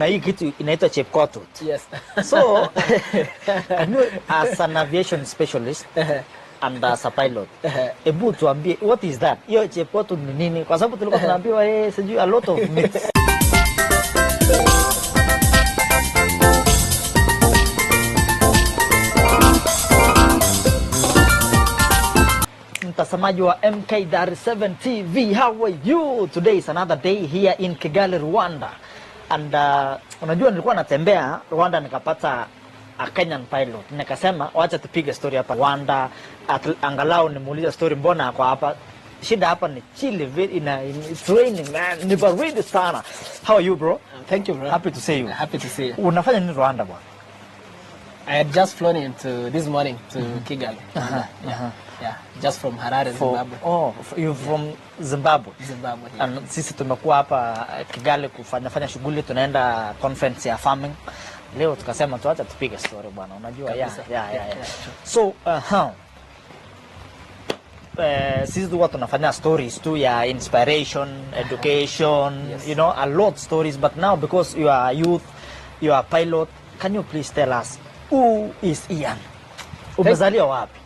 Na hii kitu inaitwa chepkotut. Yes. So I know as an aviation specialist and as a pilot, ebu tuambie what is that? Hiyo chepkotut ni nini? Kwa sababu tulikuwa tunaambiwa sijui a lot of myths. Mtazamaji wa MK7 TV, how are you? Today is another day here in Kigali, Rwanda. And unajua nilikuwa natembea Rwanda nikapata a Kenyan pilot. Nikasema wacha tupige story hapa Rwanda. Angalau nimuulize story mbona ako hapa. Shida hapa ni chili in training, man. Ni baridi sana. How are you, bro? Thank you, bro. Happy to see you. Happy to see you. Unafanya nini Rwanda bwana? I had just flown into this morning to Kigali. Yeah, just from Harare, Zimbabwe. Oh, you from Zimbabwe? Zimbabwe, yeah. And sisi tumekuwa hapa Kigali kufanya shughuli, tunaenda conference ya farming. Leo tukasema tuacha tupige story bwana, unajua yeah. So, sisi huwa tunafanya stories tu ya inspiration, education, yes. You know, a lot of stories, but now because you are a youth, you are a pilot, can you please tell us who is Ian? Umezaliwa wapi?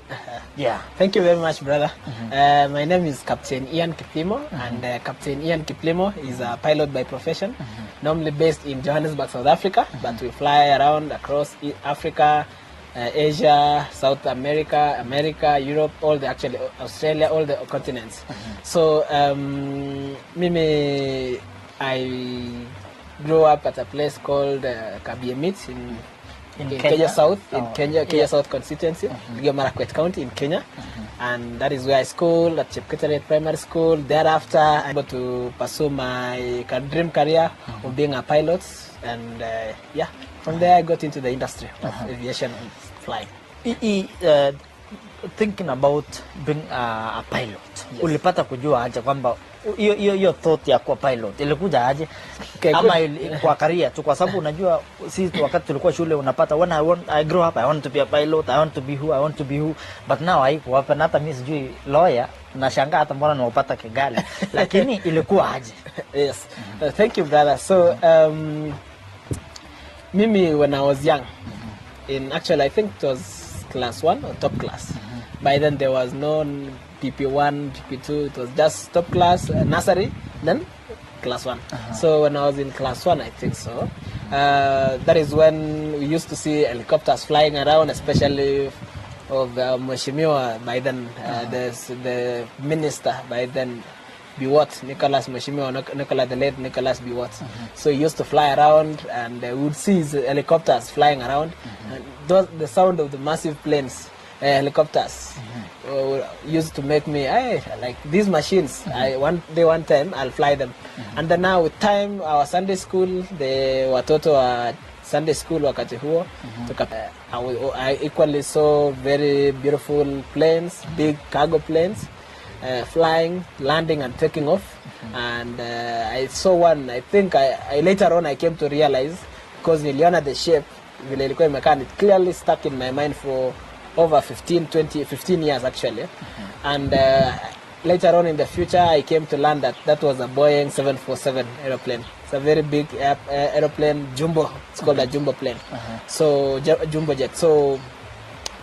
Yeah. Thank you very much, brother. My name is Captain Ian Kiplimo, and Captain Ian Kiplimo is a pilot by profession, normally based in Johannesburg, South Africa, but we fly around across Africa, Asia, South America, America, Europe, actually Australia, all the continents. So, I grew up at a place called Kabiemit in Kenya South, Kenya South constituency, Marakwet County in Kenya, and that is where I schooled at Chepketeret Primary School. Thereafter, I got to pursue my dream career of being a pilot, and from there I got into the industry of aviation and flying. Thinking about being a pilot, ulipata kujua aje kwamba hiyo thought ya kuwa pilot ilikuja aje? Ama kwa career tu, kwa sababu unajua sisi wakati tulikuwa shule unapata when I grow up I want to be a pilot, I want to be who, I want to be who, but now haiko hapa. Hata mimi sijui lawyer, nashangaa hata mbona nimepata Kigali. Lakini ilikuwa aje? Yes. Thank you, brother. So mimi when I was young, actually I think it was class 1 or top class. By then there was no PP1, PP2, it was just top class, nursery, then class 1. So when I was in class 1, I think so, that is when we used to see helicopters flying around, especially of Mheshimiwa by then, the minister by then, Biwott, Nicholas Mheshimiwa, the late Nicholas Biwott. So he used to fly around, and we would see his helicopters flying around, and the sound of the massive planes, helicopters used to make me, like these machines. One time I'll fly them. And then now with time, our Sunday school, the watoto wa Sunday school wakati huo, I equally saw very beautiful planes, big cargo planes, flying, landing and taking off. And I saw one, I think I later on I came to realize, because niliona the shape vile ilikuwa imekaa, it clearly stuck in my mind for over 15 years actually. And later on in the future I came to learn that was a Boeing 747 aeroplane. It's a very big aeroplane, jumbo. It's called a jumbo plane. So jumbo jet. So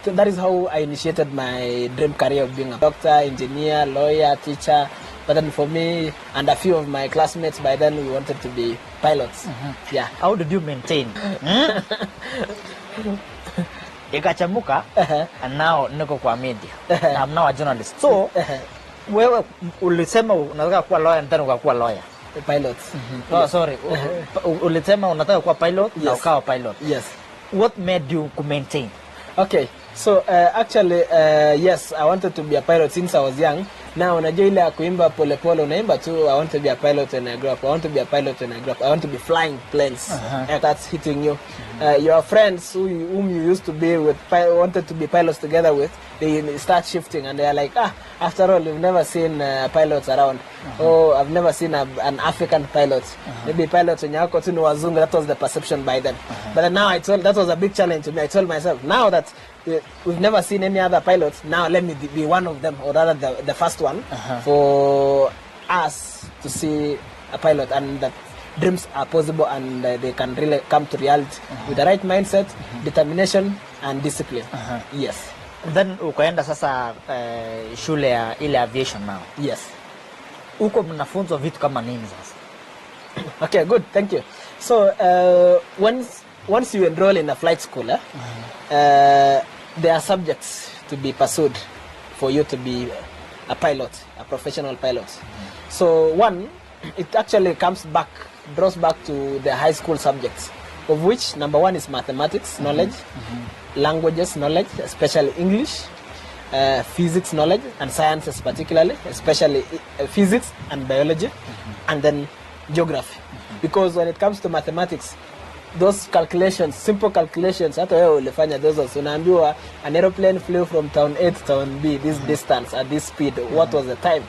that is how I initiated my dream career of being a doctor, engineer, lawyer, teacher. But then for me and a few of my classmates by then, we wanted to be pilots. Yeah. How did you maintain? Ikachamuka, and now niko kwa media. I'm now a journalist. So, wewe ulisema unataka kuwa lawyer, ndani ukakuwa lawyer. Pilot. Oh, sorry. Ulisema unataka kuwa pilot, na ukawa pilot. Yes. What made you to maintain? Okay. So, actually, yes, I wanted to be a pilot since I was young. Now, unajua ile ya kuimba pole pole, unaimba tu, I want to be a pilot when I grow up. I want to be a pilot when I grow up. I want to be flying planes. And that's hitting you. Your friends whom you used to be with, wanted to be pilots together with, they start shifting and they're like, after all, you've never seen pilots around. Oh, I've never seen an African pilot. Maybe pilots when you're tu ni wazungu. That was the perception by then. But then now that was a big challenge to me. I told myself, now that we've never seen any other pilots, now let me be one of them, or rather the first one, for us to see a pilot. And that dreams are possible and they can really come to reality with the right mindset, determination and discipline. Yes. Then ukaenda sasa shule ya ile aviation now. Yes. Uko mnafunzwa vitu kama nini sasa? Okay, good. Thank you. So once you enroll in a flight school, there are subjects to be pursued for you to be a pilot, a professional pilot. So one, it actually draws back to the high school subjects, of which number one is mathematics knowledge, languages knowledge, especially English, physics knowledge, and sciences particularly, especially physics and biology, and then geography. Because when it comes to mathematics, those calculations, simple calculations, hata wewe ulifanya those, unaambiwa an aeroplane flew from town A to town B, this distance at this speed, what was the time?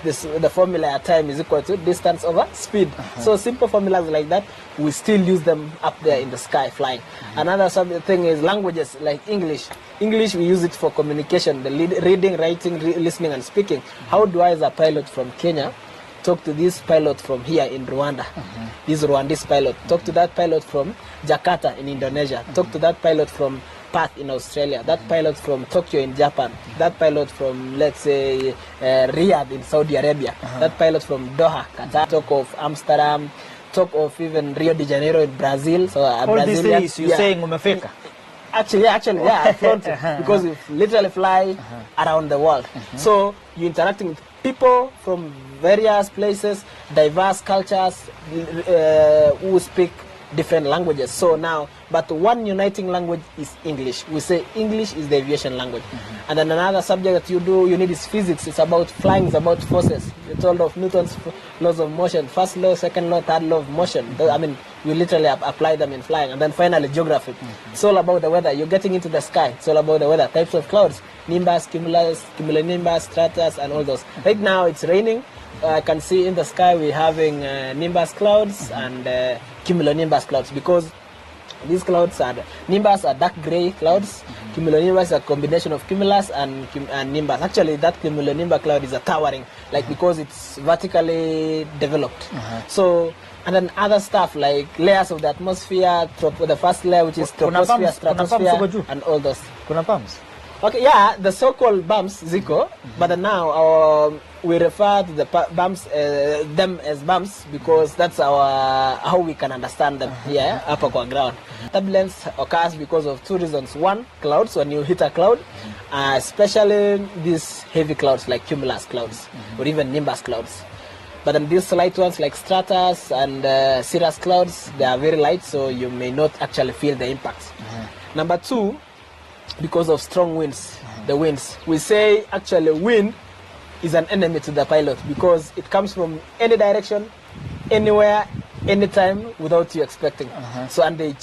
The formula at time is equal to distance over speed. So simple formulas like that, we still use them up there in the sky flying. Another thing is languages like English. English, we use it for communication, the reading, writing, listening and speaking. How do I, as a pilot from Kenya, talk to this pilot from here in Rwanda, this Rwandese pilot, talk to that pilot from Jakarta in Indonesia, talk to that pilot from Perth in Australia, that pilot from Tokyo in Japan, that pilot from, let's say, Riyadh in Saudi Arabia, that pilot from Doha, Qatar, talk of Amsterdam, talk of even Rio de Janeiro in Brazil. So all these days you're saying umefika? Actually, I've flown because we literally fly around the world. So you're interacting with people from various places, diverse cultures, who speak different languages. So now, but one uniting language is English. We say English is the aviation language. And then another subject that you need is physics. It's about flying, it's about forces. You're told of Newton's laws of motion, first law, second law, third law of motion. I mean, we literally apply them in flying. And then finally, geography. It's all about the weather. You're getting into the sky. It's all about the weather, types of clouds, nimbus, cumulus, cumulonimbus, stratus, and all those. Right now, it's raining. I can see in the sky we're having nimbus clouds and cumulonimbus clouds, because these clouds nimbus are dark gray clouds. Cumulonimbus is a combination of cumulus and nimbus. Actually, that cumulonimbus cloud is a towering, like because it's vertically developed. So, and then other stuff like layers of the atmosphere, the first layer, which is troposphere, stratosphere, and all those. Kuna bumps? Okay, yeah, the so-called bumps, Zico, but now we refer to the bumps, them as bumps, because that's how we can understand them here, upper ground. Turbulence occurs because of two reasons. One, clouds, when you hit a cloud, especially these heavy clouds like cumulus clouds, or even nimbus clouds. But then these light ones like stratus and cirrus clouds, they are very light, so you may not actually feel the impacts. Number two, because of strong winds, the winds. We say actually wind is an enemy to the pilot because it comes from any direction, anywhere, anytime without you expecting. So and they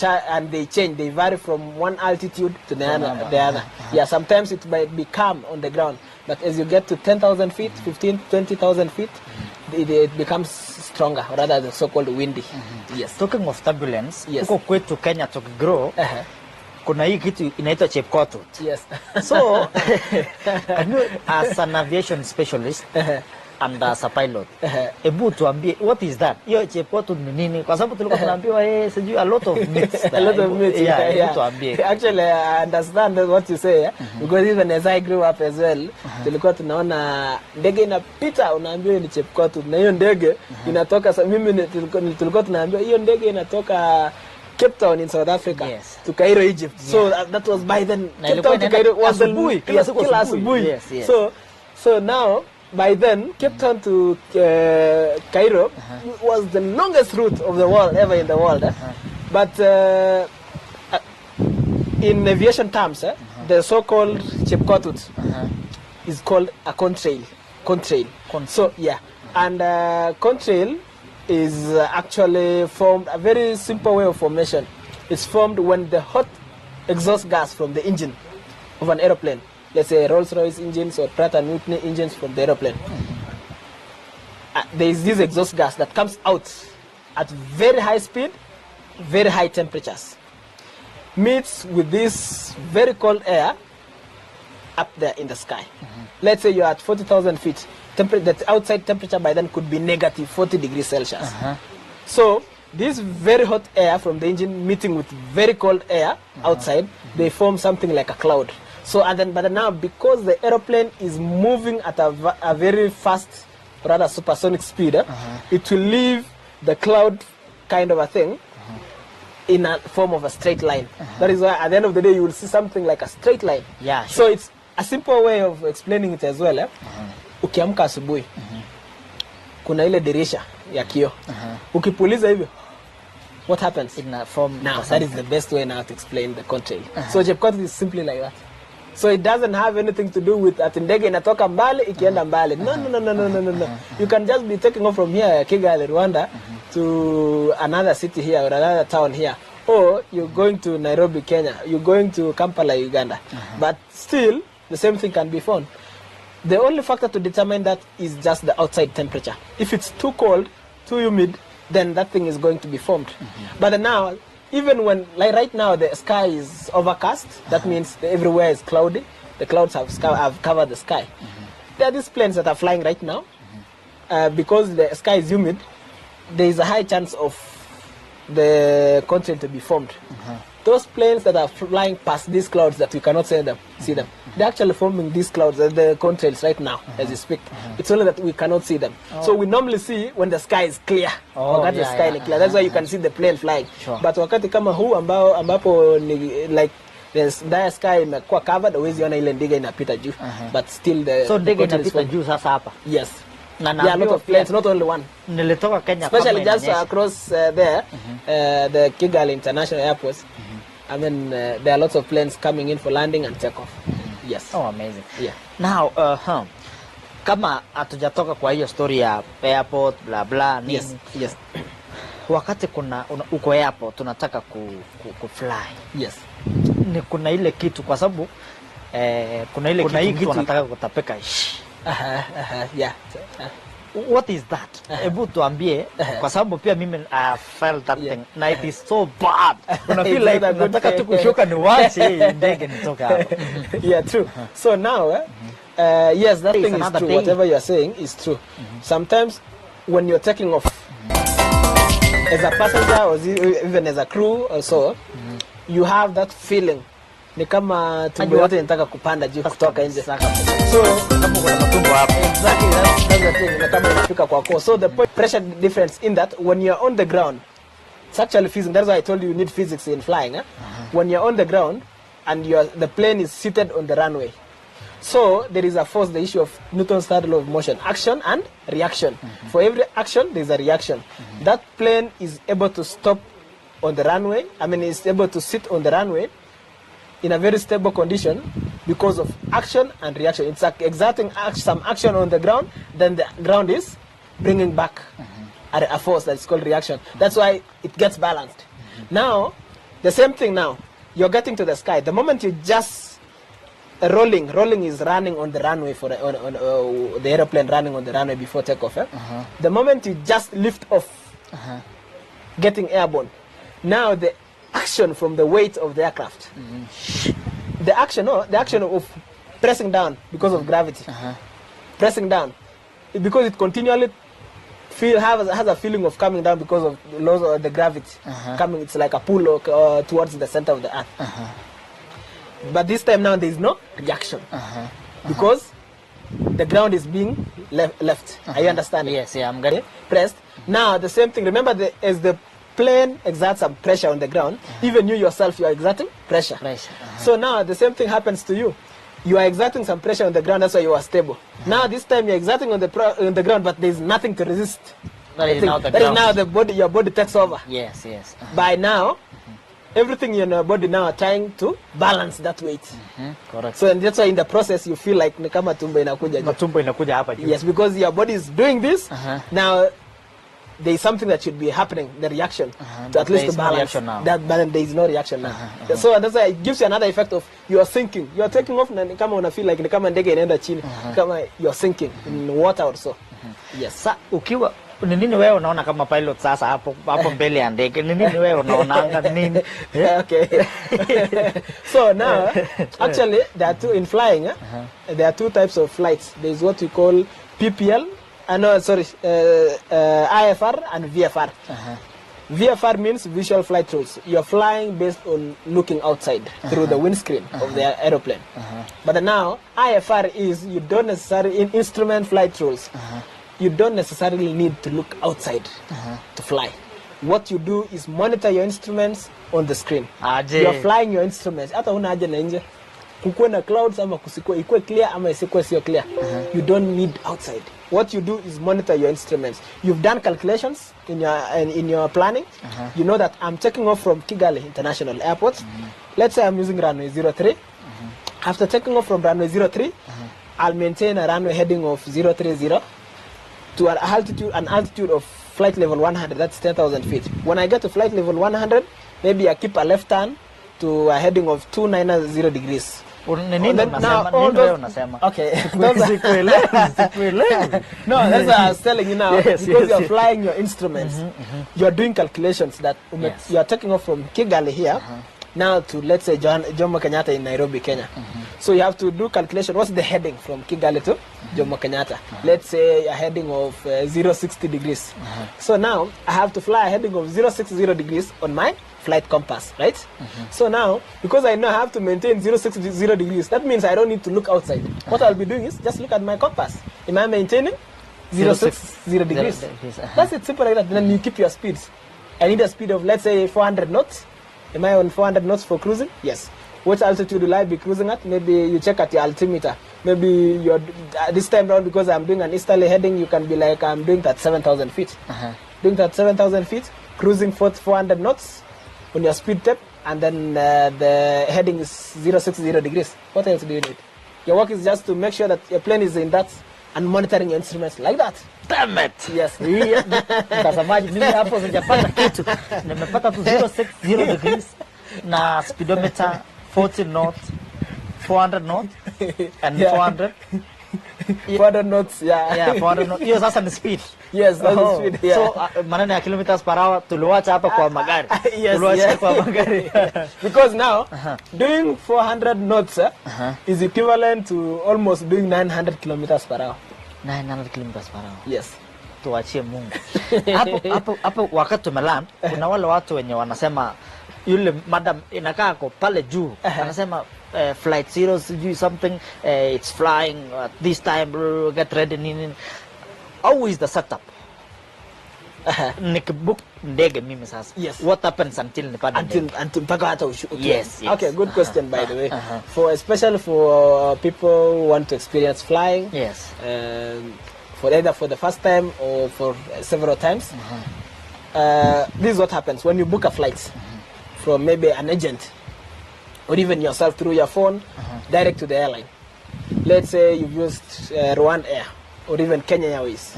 change, they vary from one altitude to the other. Yeah, sometimes it might be calm on the ground, but as you get to 10,000 feet, 15, 20,000 feet, it becomes stronger, or rather the so-called windy. Yes. Talking of turbulence, yes. Huko kwetu Kenya tukigrow, kuna hii kitu inaitwa chepkotut. Yes. So, as an aviation specialist and as a pilot, ebu tuambie, what is that? Hiyo chepkotut ni nini? Kwa sababu tulikuwa tunaambiwa sijui a lot of myths. A lot of myths. Yeah. Tuambie. Actually, I understand what you say, because even as I grew up as well, tulikuwa tunaona ndege inapita, unaambiwa ni chepkotut, na hiyo ndege inatoka, mimi tulikuwa tunaambiwa hiyo ndege inatoka Cape Town in South Africa to Cairo, Egypt. So that was by then. Cape Town to Cairo was the kila asubuhi. Yes. So now by then Cape Town to Cairo was the longest route of the world ever in the world. But in aviation terms, the so-called chepkotut is called a contrail. So yeah, and contrail is actually formed, a very simple way of formation. It's formed when the hot exhaust gas from the engine of an aeroplane, let's say Rolls-Royce engines or Pratt & Whitney engines from the aeroplane, there is this exhaust gas that comes out at very high speed, very high temperatures, meets with this very cold air up there in the sky. Let's say you're at 40,000 feet. The outside temperature by then could be negative 40 degrees Celsius. So this very hot air from the engine meeting with very cold air outside, they form something like a cloud. So and then, but now because the aeroplane is moving at a very fast, rather supersonic speed, it will leave the cloud kind of a thing in a form of a straight line. That is why at the end of the day you will see something like a straight line. Yeah, sure. So it's a simple way of explaining it as well. Ukiamka asubuhi, kuna ile dirisha ya kioo. Ukipuliza hivyo, what happens? In a form Now that is the best way now to explain the contrail. So Jepkot is simply like that. So it doesn't have anything to do with ati ndege inatoka mbali ikienda mbali. No. You can just be taking off from here, Kigali, Rwanda, to another city here or another town here. Or you're going to Nairobi, Kenya. You're going to Kampala, Uganda. But still, the same thing can be found. The only factor to determine that is just the outside temperature. If it's too cold, too humid, then that thing is going to be formed. But now, even when, like right now, the sky is overcast, that means everywhere is cloudy. The clouds have covered the sky. There are these planes that are flying right now. Because the sky is humid, there is a high chance of the contrail to be formed. Those planes that are flying past these clouds that we cannot see them, they're actually forming these clouds, the contrails right now, as we speak. It's only that we cannot see them. So we normally see when the sky is clear. Wakati the sky is clear. That's why you can see the plane flying. But wakati kama huu ambapo ni like the entire sky imekuwa covered, huwezi ona ile ndege inapita juu. But still the so ndege inapita juu sasa hapa. Yes. There are a lot of planes, not only one. Nilitoka Kenya, especially just across there, the Kigali International Airport. I mean, there are lots of planes coming in for landing and takeoff. Yes. Oh, amazing. Yeah. Now, kama hatujatoka kwa hiyo story ya airport bla bla nini. Yes. Wakati uko airport unataka ku fly. Yes. Ni kuna ile kitu kwa sababu kuna kitu unataka kutapeka. Yeah. What is that? Ebu tuambie kwa sababu pia mimi I felt that thing. Na it is so bad. Una feel like nataka tu kushuka ni wache ndege nitoka hapa. Yeah, true. So now yes, that thing is true. Whatever you are saying is true. Sometimes when you're taking off as a passenger or even as a crew or so, you have that feeling ni kama tumbo yote inataka kupanda juu kutoka nje. So kama kuna matumbo hapo, exactly that's the thing, ni kama inafika kwa koo. So the pressure difference in that when you're on the ground, it's actually physics. That's why I told you need physics in flying. When you're on the ground and the plane is seated on the runway, so there is a force, the issue of Newton's third law of motion, action and reaction. For every action there is a reaction. That plane is able to stop on the runway. I mean, it's able to sit on the runway in a very stable condition because of action and reaction. It's like exerting some action on the ground, then the ground is bringing back a force that's called reaction. That's why it gets balanced. Now, the same thing now, you're getting to the sky. The moment you just rolling is running on the runway for the aeroplane running on the runway before takeoff. The moment you just lift off, getting airborne, now the action from the weight of the aircraft, the action of pressing down because of gravity, pressing down, because it continually has a feeling of coming down because of the laws of the gravity coming. It's like a pull towards the center of the earth. But this time now there is no reaction because the ground is being left. Are you understanding? Yes, yeah, I'm getting pressed. Now the same thing. Remember, as the plane exerts some pressure on the ground, even you yourself, you are exerting pressure. So now the same thing happens to you. You are exerting some pressure on the ground, that's why you are stable. Now this time you are exerting on the ground, but there is nothing to resist. That is now the body, your body takes over. Yes. By now, everything in your body now are trying to balance that weight. Correct. So and that's why in the process you feel like ni kama tumbo inakuja hapa juu. Yes, because your body is doing this. Now there is something that should be happening, the reaction, to at least to balance. But there is no reaction now. So that's why it gives you another effect of you are sinking. You are taking off na kama una feel like ni kama ndege inaenda chini, kama you are sinking in water or so. Yes. Sa ukiwa ni nini wewe unaona kama pilot sasa hapo mbele ya ndege? Ni nini wewe unaona nini? Okay. So now actually there are two in flying. There are two types of flights. There is what we call PPL, IFR and VFR. VFR means visual flight rules. You're flying based on looking outside through the windscreen of the aeroplane. But now IFR is you don't necessarily in instrument flight rules. You don't necessarily need to look outside to fly. What you do is monitor your instruments on the screen. You're flying your instruments. Hata una haja na nje. Kukuwe na clouds ama kusikuwe, ikuwe clear ama isikuwe sio clear. You don't need outside. What you do is monitor your instruments. You've done calculations in your planning. You know that I'm taking off from Kigali International Airport. Let's say I'm using runway 03. After taking off from runway 03, I'll maintain a runway heading of 030 to an altitude of flight level 100. That's 10,000 feet. When I get to flight level 100, maybe I keep a left turn to a heading of 290 degrees. Okay. No, that's what I was telling you now. Because you're flying your instruments, you're doing calculations that you're taking off from Kigali here now to, let's say, Jomo Kenyatta in Nairobi, Kenya. So you have to do calculation. What's the heading from Kigali to Jomo Kenyatta? Let's say a heading of 060 degrees. So now I have to fly a heading of 060 degrees on my flight compass, right? So now, because I know I have to maintain 060 degrees, that means I don't need to look outside. What I'll be doing is just look at my compass. Am I maintaining 060 degrees? That's it, simple like that. Then you keep your speeds. I need a speed of, let's say, 400 knots. Am I on 400 knots for cruising? Yes. What altitude will I be cruising at? Maybe you check at your altimeter. Maybe you're this time around, because I'm doing an easterly heading, you can be like, I'm doing that 7,000 feet. Doing that 7,000 feet, cruising for 400 knots on your speed tape, and then the heading is 060 degrees. What else do you need? Your work is just to make sure that your plane is in that and monitoring your instruments like that. Damn it! Yes. Mtazamaji, mimi hapo sijapata kitu. Nimepata tu 060 degrees na speedometer 40 knots, 400 knots and 400. 400 knots, yeah, 400 knots. Hiyo sasa ni speed. Yes, that's the speed. Yeah. So maneno ya kilometers per hour tuliwacha hapa kwa magari. Tuliwacha kwa magari. Because now doing 400 knots is equivalent to almost doing 900 kilometers per hour. 900 kilometers per hour. Yes. Tuachie Mungu. Hapo wakati tumeland, kuna wale watu wenye wanasema yule madam inakaa kwa pale juu anasema flight 0 something it's flying at this time, get ready nini. How is the setup? Nikibook ndege mimi sasa. Yes. What happens until nipande? Until mpaka hata ushuke. Yes. Okay, good question by the way. For especially for people who want to experience flying. Yes. For either for the first time or for several times. This is what happens when you book a flight from maybe an agent or even yourself through your phone direct to the airline. Let's say you've used Rwanda Air or even Kenya Airways.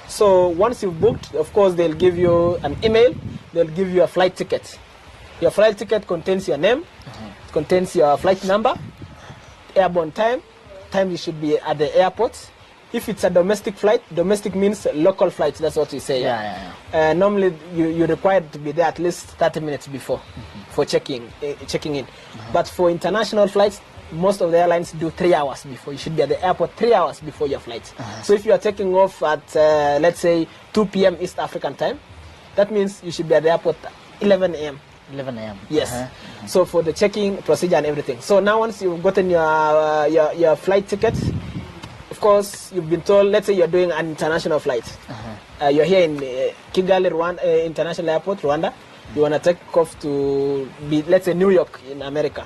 So once you've booked, of course, they'll give you an email, they'll give you a flight ticket. Your flight ticket contains your name, it contains your flight number, airborne time you should be at the airport. If it's a domestic flight, domestic means local flight, that's what we say. Normally, you're required to be there at least 30 minutes before for checking in. But for international flights, most of the airlines do 3 hours before. You should be at the airport 3 hours before your flight. So if you are taking off at, let's say, 2 p.m. East African time, that means you should be at the airport 11 a.m. 11 a.m. Yes. So for the checking procedure and everything. So now once you've gotten your flight ticket, of course, you've been told, let's say you're doing an international flight. You're here in Kigali, Rwanda, International Airport, Rwanda. You want to take off to, let's say, New York in America.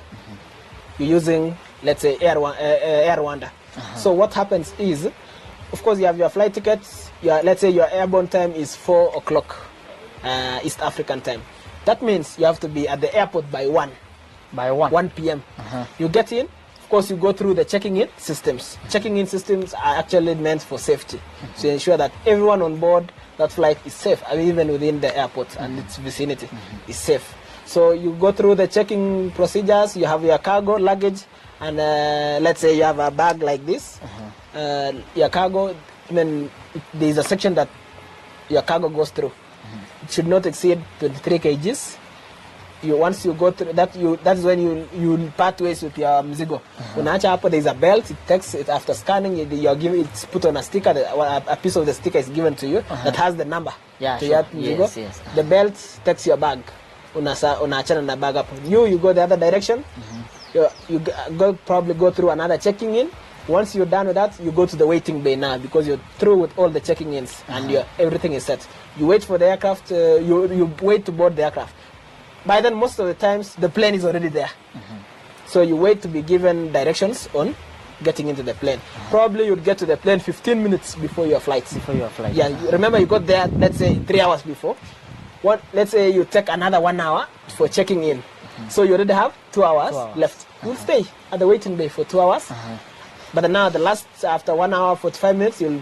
You're using, let's say, Air Rwanda. So what happens is, of course, you have your flight tickets. Let's say your airborne time is 4 o'clock East African time. That means you have to be at the airport by 1. By 1? 1 p.m. You get in. Of course, you go through the checking-in systems. Checking-in systems are actually meant for safety, to ensure that everyone on board that flight is safe, I mean, even within the airport and its vicinity is safe. So you go through the checking procedures. You have your cargo, luggage, and let's say you have a bag like this. Your cargo, then there is a section that your cargo goes through. It should not exceed 23 kgs. once you go through that, that's when you part ways with your mzigo. Unaacha hapo, there is a belt. It takes it after scanning. You're given, it's put on a sticker. A piece of the sticker is given to you that has the number. Yeah, to sure. your mzigo. Yes, yes. The belt takes your bag. Unaachana na bag hapo. You go the other direction. You probably go through another checking in. Once you're done with that, you go to the waiting bay now because you're through with all the checking ins and everything is set. You wait for the aircraft. You wait to board the aircraft. By then, most of the times, the plane is already there. So you wait to be given directions on getting into the plane. Probably you'd get to the plane 15 minutes before your flight. Yeah, remember you got there, let's say 3 hours before. Let's say you take another 1 hour for checking in. So you already have 2 hours left. You'll stay at the waiting bay for 2 hours. But now after 1 hour, 45 minutes, you'll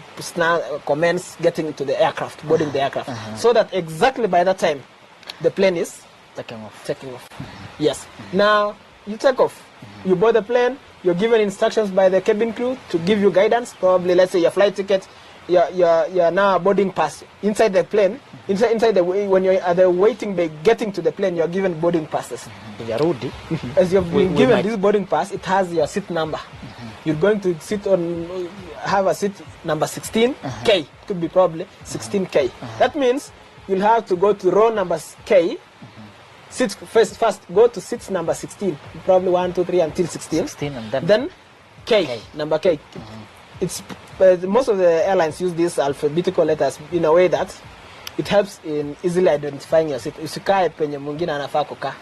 commence getting into the aircraft, boarding the aircraft. So that exactly by that time, the plane is Taking off. Yes. Now, you take off. You board the plane. You're given instructions by the cabin crew to give you guidance. Probably, let's say, your flight ticket, your now boarding pass. Inside the plane, when you're at the waiting bay getting to the plane, you're given boarding passes. As you've been given this boarding pass, it has your seat number. You're going to have a seat number 16K. It could be probably 16K. That means you'll have to go to row number K. First go to seat number 16. Probably 1, 2, 3 until 16. And then K. Number K. It's most of the airlines use these alphabetical letters in a way that it helps in easily identifying your seat. Usikae penye mwingine anafaa kukaa.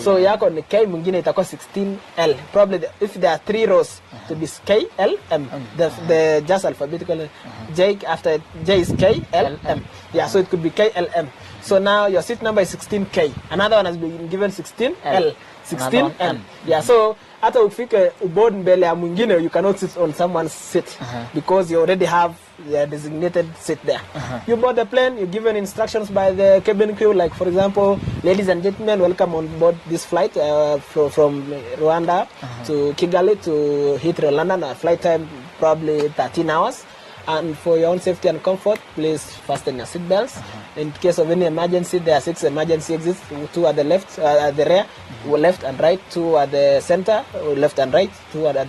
So yako ni K, mwingine itakuwa 16L. Probably if there are 3 rows to be K, L, M. The just alphabetical J after J is K, L, M. Yeah, so it could be K, L, M. So now your seat number is 16K. Another one has been given 16L, 16M. Yeah, so hata ufike uboard mbele ya mwingine, you cannot sit on someone's seat because you already have the designated seat there. You board the plane, you're given instructions by the cabin crew, like for example, ladies and gentlemen, welcome on board this flight from Rwanda to Kigali to Heathrow, London. A flight time probably 13 hours. And for your own safety and comfort, please fasten your seat belts. In case of any emergency, there are 6 emergency exits. 2 at the left, at the rear, left and right. 2 at the center, left and right. 2 at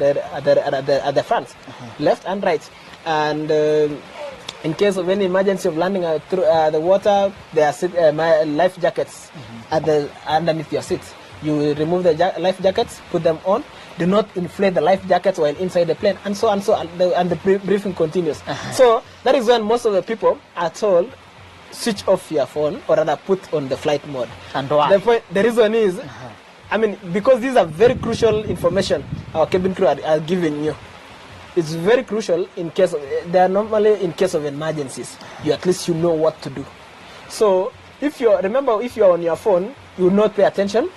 the front, left and right. And in case of any emergency of landing through the water, there are life jackets underneath your seat. You remove the life jackets, put them on. Do not inflate the life jackets while inside the plane, and so on, and the briefing continues. So that is when most of the people are told, switch off your phone, or rather put on the flight mode. And why? The reason is, I mean, because these are very crucial information our cabin crew are giving you. It's very crucial in case they are normally in case of emergencies. At least you know what to do. So if you're on your phone, you will not pay attention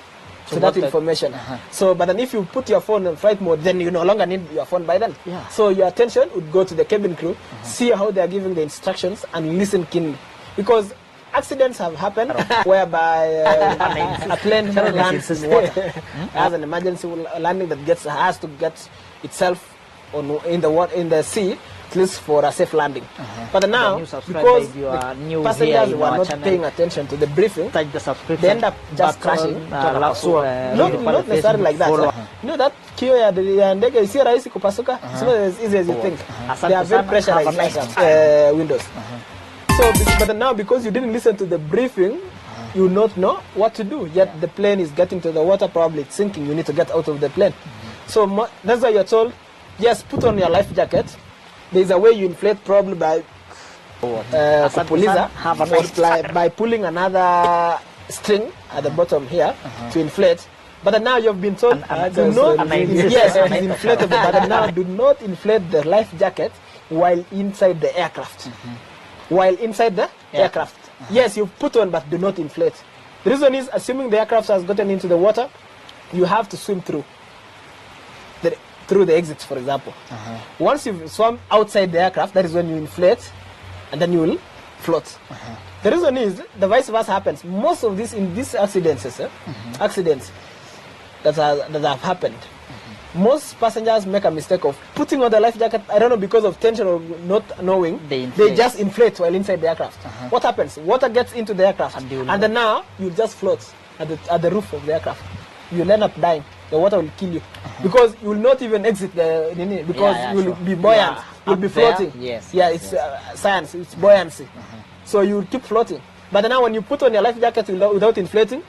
to that information. So, but then if you put your phone on flight mode, then you no longer need your phone by then. So your attention would go to the cabin crew, see how they are giving the instructions, and listen keenly. Because accidents have happened whereby a plane lands in water, has an emergency landing that has to get itself in the sea, at least for a safe landing. But now, because the passengers were not paying attention to the briefing, they end up just crashing. Not necessarily like that. You know that kio ya ndege si rahisi kupasuka? It's not as easy as you think. They are very pressurized windows. So, but now because you didn't listen to the briefing, you not know what to do. Yet the plane is getting to the water, probably it's sinking. You need to get out of the plane. So that's why you're told, yes, put on your life jacket. There's a way you inflate, probably by kupuliza, by pulling another string at the bottom here to inflate. But now you've been told, do not, yes, it is inflatable, but now do not inflate the life jacket while inside the aircraft. While inside the aircraft. Yes, you put on, but do not inflate. The reason is, assuming the aircraft has gotten into the water, you have to swim through the exits, for example. Once you've swum outside the aircraft, that is when you inflate, and then you will float. The reason is, the vice versa happens. Most of these accidents that have happened, most passengers make a mistake of putting on the life jacket, I don't know, because of tension or not knowing, they just inflate while inside the aircraft. What happens? Water gets into the aircraft, and then now you just float. at the roof of the aircraft, you'll end up dying. The water will kill you because you will not even exit the because you will be buoyant. You'll be floating. Yes. Yeah, it's science. It's buoyancy. So you will keep floating. But now when you put on your life jacket without inflating,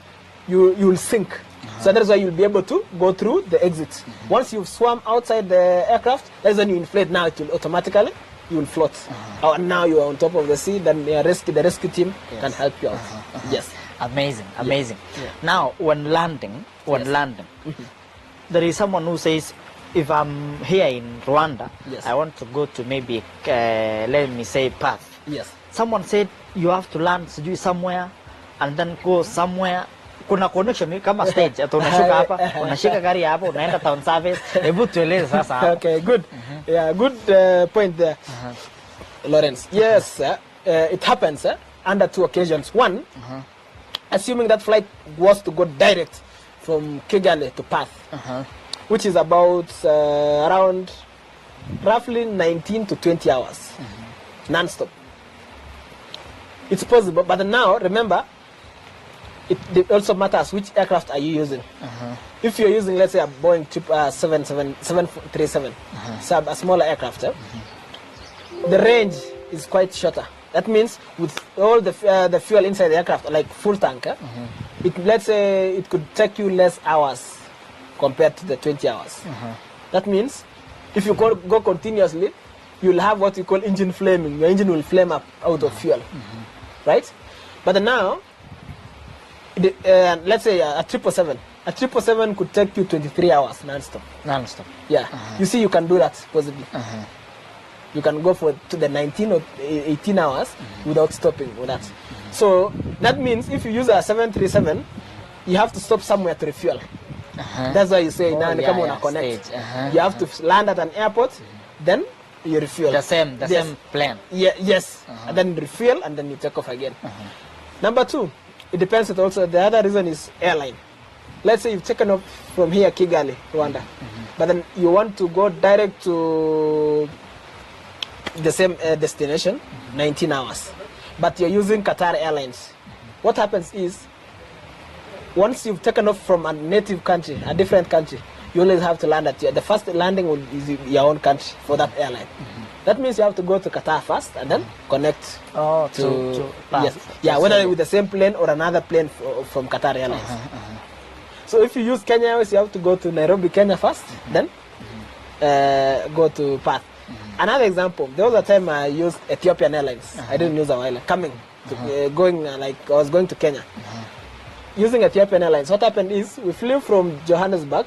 you will sink. So that's why you'll be able to go through the exit. Once you've swum outside the aircraft, that's when you inflate. Now it will automatically, you will float. And now you are on top of the sea, then the rescue team can help you out. Yes. Amazing. Yeah. Now, when landing, there is someone who says, if I'm here in Rwanda, I want to go to maybe, let me say, Perth. Yes. Someone said you have to land somewhere and then go somewhere. Kuna connection kama stage, ati unashuka hapa, unashika gari hapa, unaenda town service. Hebu tueleze sasa. Okay, good. Yeah, good point there. Lawrence. Yes, it happens under 2 occasions. One, assuming that flight was to go direct from Kigali to Perth, which is about around roughly 19 to 20 hours, non-stop. It's possible, but now remember, it also matters which aircraft are you using. If you're using, let's say, a Boeing 737, so a smaller aircraft, the range is quite shorter. That means with all the fuel inside the aircraft, like full tank, let's say it could take you less hours compared to the 20 hours. That means if you go continuously, you'll have what we call engine flaming. Your engine will flame up out of fuel, right? But now, let's say a 777 could take you 23 hours non-stop. Yeah. You see, you can do that possibly. You can go to the 19 or 18 hours without stopping with that. So that means if you use a 737, you have to stop somewhere to refuel. That's why you say now come on a connect. You have to land at an airport, then you refuel. The same plane. Yeah, yes. And then refuel and then you take off again. Number 2, it depends. It also, the other reason is airline. Let's say you've taken off from here, Kigali, Rwanda, but then you want to go direct to the same destination, 19 hours, but you're using Qatar Airlines. What happens is, once you've taken off from a native country, a different country, you always have to land at the first landing will be your own country for that airline. That means you have to go to Qatar first and then connect to yes, yeah, whether with the same plane or another plane from Qatar Airlines. So if you use Kenya Airways, you have to go to Nairobi, Kenya first, then go to Perth. Another example, there was a time I used Ethiopian Airlines. I didn't use a while going like I was going to Kenya. Using Ethiopian Airlines, what happened is we flew from Johannesburg,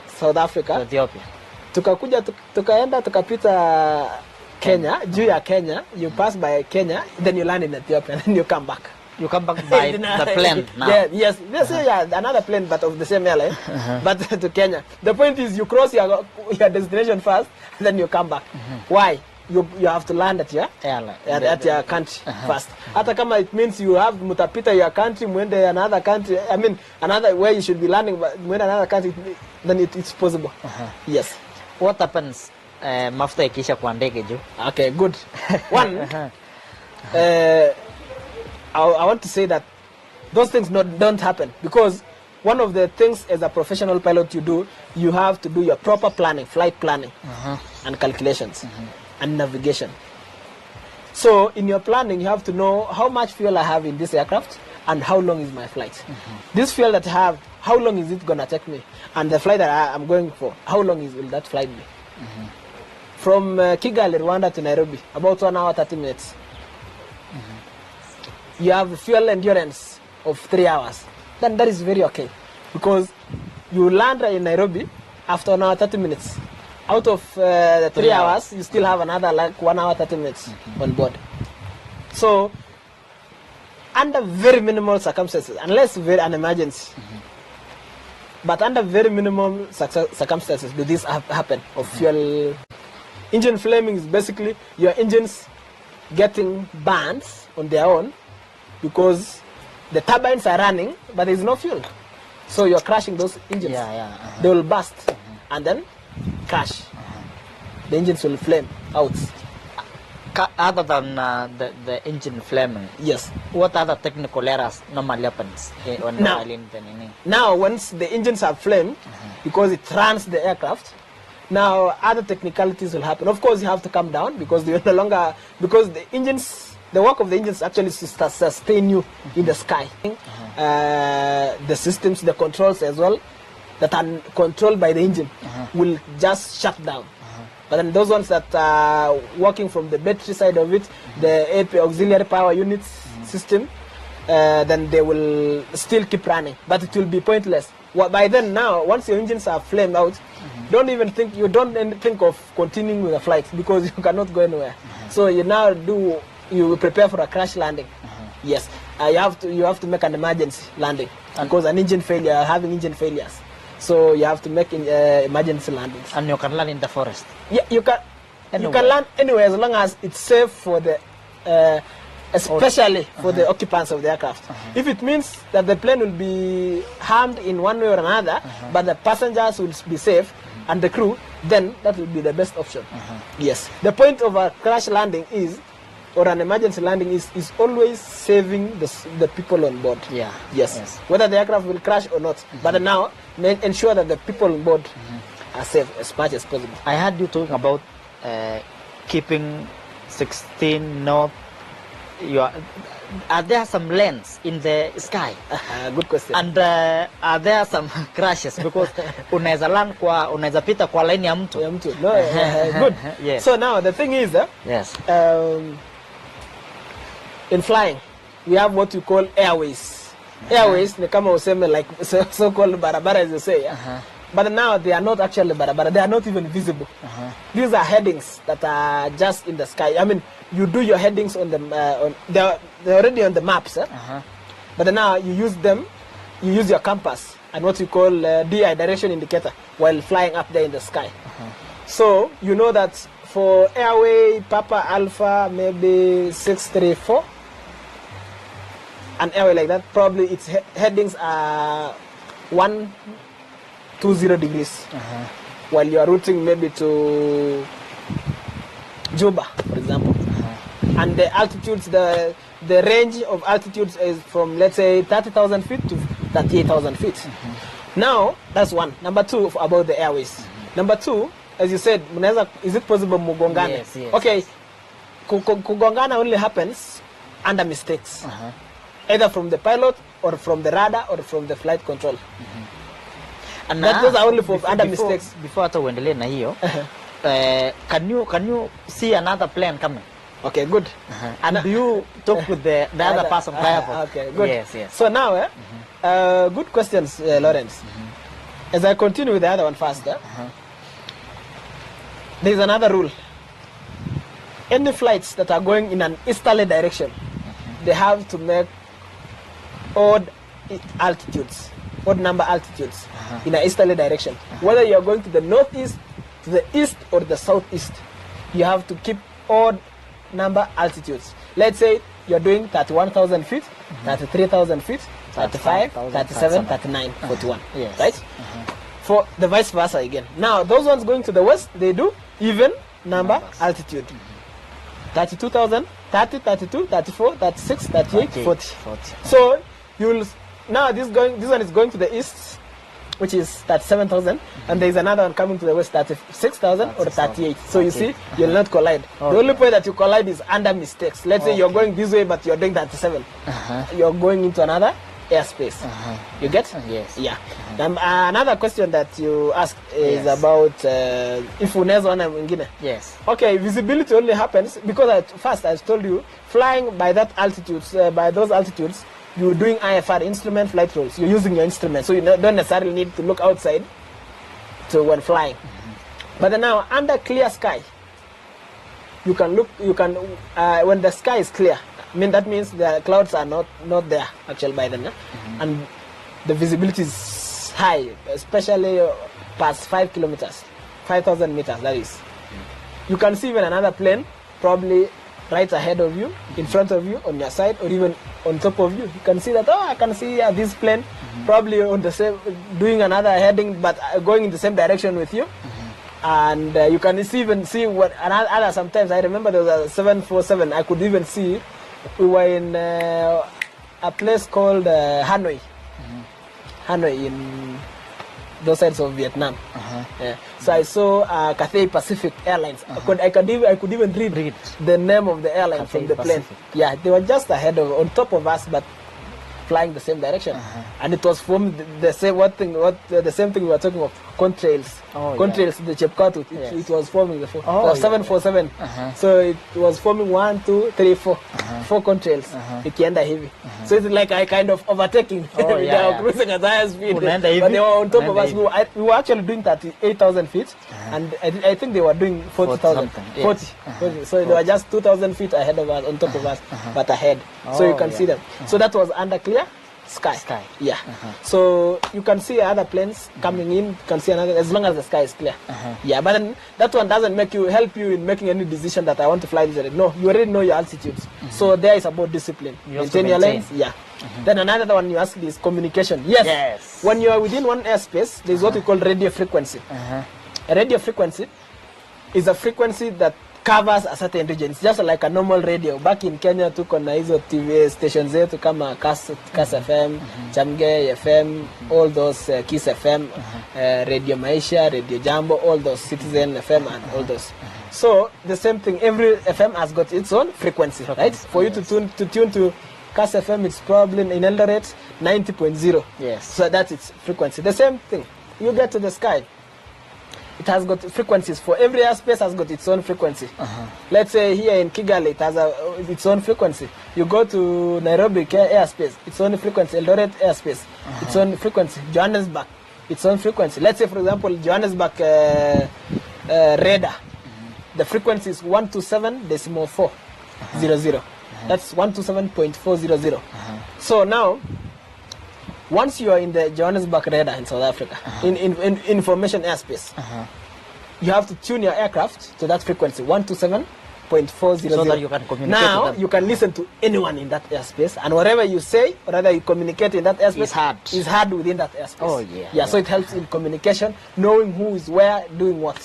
South Africa, Ethiopia. Tukaenda tukapita Kenya, juu ya Kenya, you pass by Kenya, then you land in Ethiopia, then you come back. You come back by the plane now. Yeah, yes, let's say another plane, but of the same airline, but to Kenya. The point is you cross your destination first, then you come back. Why? You have to land at your airline, at your country first. Hata kama it means you have mutapita your country, mwende another country, I mean another where you should be landing, but mwende another country, then it's possible. Yes. What happens mafuta ikisha kwa ndege juu? Okay, good. One, I want to say that those things don't happen, because one of the things as a professional pilot you have to do your proper planning, flight planning, and calculations, and navigation. So in your planning, you have to know how much fuel I have in this aircraft and how long is my flight. This fuel that I have, how long is it going to take me? And the flight that I'm going for, how long will that flight be? From Kigali, Rwanda to Nairobi, about 1 hour, 30 minutes. You have fuel endurance of 3 hours. Then that is very okay, because you land in Nairobi after 1 hour, 30 minutes. Out of the 3 hours, you still have another like 1 hour, 30 minutes on board. So, under very minimal circumstances, unless an emergency, but under very minimum circumstances do this happen of fuel. Engine flaming is basically your engines getting burned on their own because the turbines are running, but there is no fuel. So you're crashing those engines. They will burst and then crash. The engines will flame out. Other than the engine flaming, Yes. what other technical errors normally happens when Now- while in the nini? Now, once the engines are flamed, because it runs the aircraft, now other technicalities will happen. Of course, you have to come down because you're no longer, because the engines, the work of the engines actually is to sustain you in the sky. The systems, the controls as well, that are controlled by the engine will just shut down. But then those ones that are working from the battery side of it, the AP auxiliary power units system, then they will still keep running, but it will be pointless. By then, now, once your engines are flamed out, don't think of continuing with the flight because you cannot go anywhere. So you prepare for a crash landing. Yes, you have to make an emergency landing because an engine failure, having engine failures. So you have to make emergency landings. And you can land in the forest. Yeah, you can land anywhere as long as it's safe for the, especially for the occupants of the aircraft. If it means that the plane will be harmed in one way or another, but the passengers will be safe and the crew, then that will be the best option. Yes. The point of a crash landing is, or an emergency landing is always saving the people on board. Yeah. Yes. Whether the aircraft will crash or not. But now, ensure that the people on board are safe as much as possible. I heard you talking about keeping 16 knot. Are there some lanes in the sky? Good question. And are there some crashes? Because unaweza pita kwa line ya mtu. No, good. Yes. So now the thing is, Yes. In flying, we have what we call airways. Airways, ni kama useme like so-called barabara as you say. But now they are not actually barabara. They are not even visible. These are headings that are just in the sky. I mean, you do your headings on the they're already on the maps. But now you use them. You use your compass and what you call DI, direction indicator, while flying up there in the sky. So you know that for Airway Papa Alpha maybe 634, an Airway like that, probably its headings are 120 degrees, while you are routing maybe to Juba, for example. And the altitudes, the range of altitudes is from, let's say, 30,000 feet to 38,000 feet. Now, that's one. Number two, about the airways. Number two, as you said, is it possible mugongana? Yes. Okay, kugongana only happens under mistakes. Either from the pilot or from the radar or from the flight control. And those are only for under mistakes. Before hata uendelee na hiyo, can you see another plane coming? Okay, good. And do you talk with the other person flying? Okay, good. Yes. So now, good questions, Lawrence. As I continue with the other one first, there is another rule. Any flights that are going in an easterly direction, they have to make odd altitudes, odd number altitudes in an easterly direction. Whether you are going to the northeast, to the east, or the southeast, you have to keep odd number altitudes. Let's say you're doing 31,000 feet, 33,000 feet, 35, 37, 39, 41. Yes. Right? For the vice versa again. Now, those ones going to the west, they do even number altitude. 32,000, 30, 32, 34, 36, 38, 40. So now this one is going to the east, which is 37,000, and there is another one coming to the west, 36,000 or 38. So you see, you'll not collide. The only point that you collide is under mistakes. Let's say you're going this way, but you're doing 37. You're going into another airspace. You get? Yes. Yeah. Another question that you asked is about if unaweza ona mwingine. Yes. Okay, visibility only happens because first I told you, flying by that altitudes, by those altitudes, you're doing IFR, instrument flight rules. You're using your instrument, so you don't necessarily need to look outside when flying. But now under clear sky, you can look. When the sky is clear, I mean that means the clouds are not there actually by then, and the visibility is high, especially past 5 kilometers, 5,000 meters. That is, you can see even another plane probably right ahead of you, in front of you, on your side, or even on top of you. You can see that, I can see this plane probably on the same, doing another heading, but going in the same direction with you. And you can even see what other sometimes. I remember there was a 747. I could even see we were in a place called Hanoi. Hanoi in those sides of Vietnam. Yeah. So I saw Cathay Pacific Airlines. I could even read the name of the airline Cathay from the plane. Pacific. Yeah, they were just ahead of, on top of us, but flying the same direction. And it was from the same the same thing we were talking of, contrails. Contrails, the Chepkatut. It was forming the 747. So it was forming 1, 2, 3, 4. 4 contrails. Ikienda hivi. So it's like I kind of overtaking. They were cruising at higher speed. But they were on top of us. We were actually doing 38,000 feet. And I think they were doing 40,000. 40. So they were just 2,000 feet ahead of us, on top of us, but ahead. So you can see them. So that was under clear sky. Yeah. So you can see other planes coming in. You can see another, as long as the sky is clear. Yeah, but then that one doesn't help you in making any decision that I want to fly this. No, you already know your altitudes. So there is about discipline. Maintain your lanes. Yeah. Then another one you asked is communication. Yes. When you are within one airspace, there is what we call radio frequency. A radio frequency is a frequency that covers a certain region. It's just like a normal radio. Back in Kenya tuko na hizo TV stations zetu kama Kass FM, Chamge FM, all those Kiss FM, Radio Maisha, Radio Jambo, all those Citizen FM and all those. So the same thing, every FM has got its own frequency, right? For you to tune to Kass FM, it's probably in Eldoret 90.0. Yes. So that's its frequency. The same thing. You get to the sky. It has got frequencies. For every airspace has got its own frequency. Let's say here in Kigali, it has its own frequency. You go to Nairobi airspace, its own frequency. Eldoret airspace, its own frequency. Johannesburg, its own frequency. Let's say, for example, Johannesburg radar. The frequency is 127.400. That's 127.400. So now, once you are in the Johannesburg radar in South Africa, in information airspace, you have to tune your aircraft to that frequency, 127.400. So that you can communicate now, with them. you can listen to anyone in that airspace, and whatever you say, or rather you communicate in that airspace, is heard within that airspace. So it helps in communication, knowing who is where, doing what.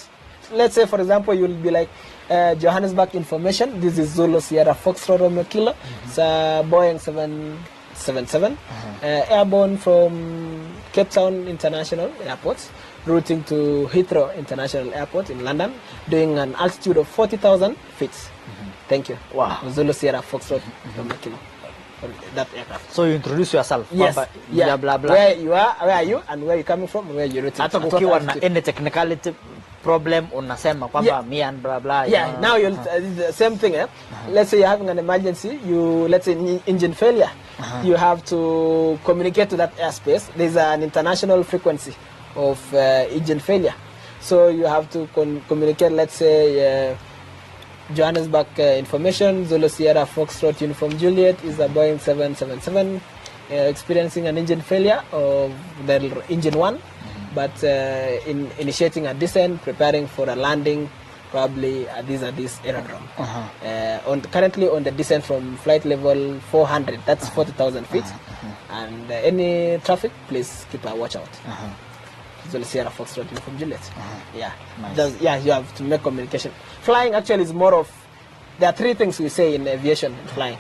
Let's say, for example, you'll be like, Johannesburg information, this is Zulu Sierra Foxtrot Romeo Kilo, it's a Boeing 777, airborne from Cape Town International Airport, routing to Heathrow International Airport in London, doing an altitude of 40,000 feet. Thank you. Wow. Zulu Sierra Foxtrot Romeo Kilo. That aircraft. So you introduce yourself. Yes. Blah, blah, blah. Where you are, where are you, and where you coming from, and where you're routing. Hata kukiwa na any technicality problem unasema kwamba me and blah blah. Now you'll the same thing. Let's say you're having an emergency. Let's say engine failure. You have to communicate to that airspace. There's an international frequency of engine failure. So you have to communicate. Let's say Johannesburg information. Zulu Sierra Foxtrot Uniform Juliet is a Boeing 777 experiencing an engine failure of the engine 1. But initiating a descent, preparing for a landing, probably at this aerodrome. Currently on the descent from flight level 400, that's 40,000 feet. And any traffic, please keep a watch out. Zulu Sierra Foxtrot Uniform Juliet. Nice. You have to make communication. Flying actually is more of, there are 3 things we say in aviation flying.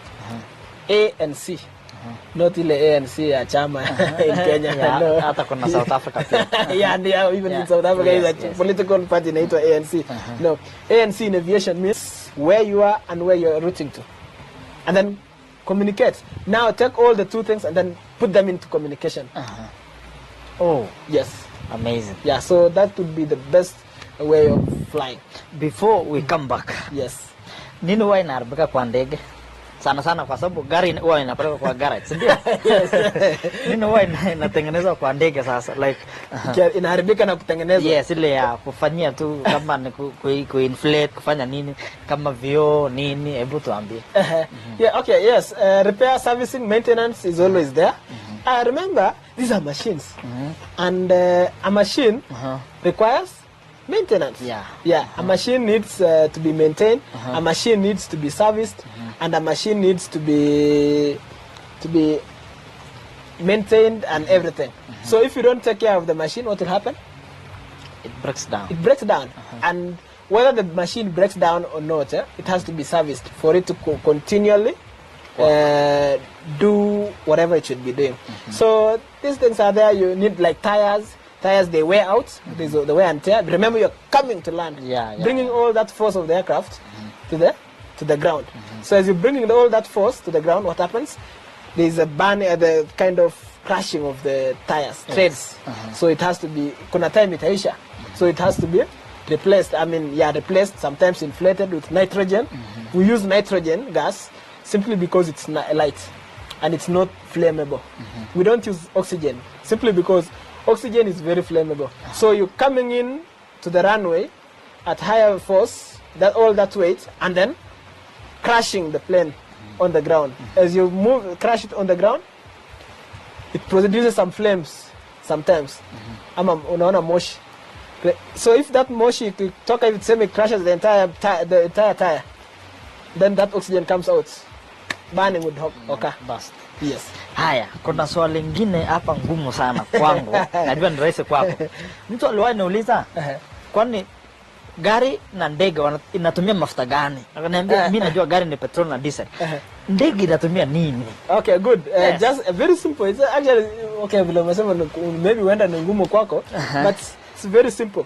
A and C. Not ile ANC ya chama in Kenya. Hata kuna South Africa pia. Even in South Africa is a political party inaitwa ANC. No, ANC in aviation means where you are and where you are routing to, and then communicate. Now take all the 2 things and then put them into communication. Oh yes, amazing. So that would be the best way of flying. Before we come back, yes, nini huwa inaharibika kwa ndege? Sana kwa sababu gari huwa inapelekwa kwa garage, si ndio? Nini huwa inatengenezwa kwa ndege sasa, like inaharibika na kutengenezwa? Yes, ile ya kufanyia tu kama ni ku-inflate, kufanya nini kama vioo nini, hebu tuambie. Repair, servicing, maintenance is always there. I remember these are machines, and a machine requires maintenance. A machine needs to be maintained. A machine needs to be serviced, and a machine needs to be maintained and everything. So if you don't take care of the machine, what will happen? It breaks down. It breaks down, and whether the machine breaks down or not, it has to be serviced for it to continually do whatever it should be doing. So these things are there. You need like tires. Tires, they wear out. There's the wear and tear. Remember, you're coming to land, bringing all that force of the aircraft to the ground. So as you're bringing all that force to the ground, what happens? There's a the kind of crashing of the tires, treads. So it has to be kuna time itaisha. So it has to be replaced. Replaced, sometimes inflated with nitrogen. We use nitrogen gas simply because it's light and it's not flammable. We don't use oxygen simply because oxygen is very flammable. So you're coming in to the runway at higher force, all that weight, and then crashing the plane on the ground. As you crash it on the ground, it produces some flames sometimes. Unaona moshi. So if that moshi toka if it crashes the entire tire, then that oxygen comes out. Burning would occur. Bust. Yes. Haya, kuna swali lingine hapa ngumu sana kwangu. Najua ni rahisi kwako. Mtu aliwahi niuliza, kwani gari na ndege inatumia mafuta gani? Akaniambia mimi najua gari ni petrol na diesel. Ndege inatumia nini? Okay, good. Just very simple. It's actually okay, vile umesema maybe huenda ni ngumu kwako, but it's very simple.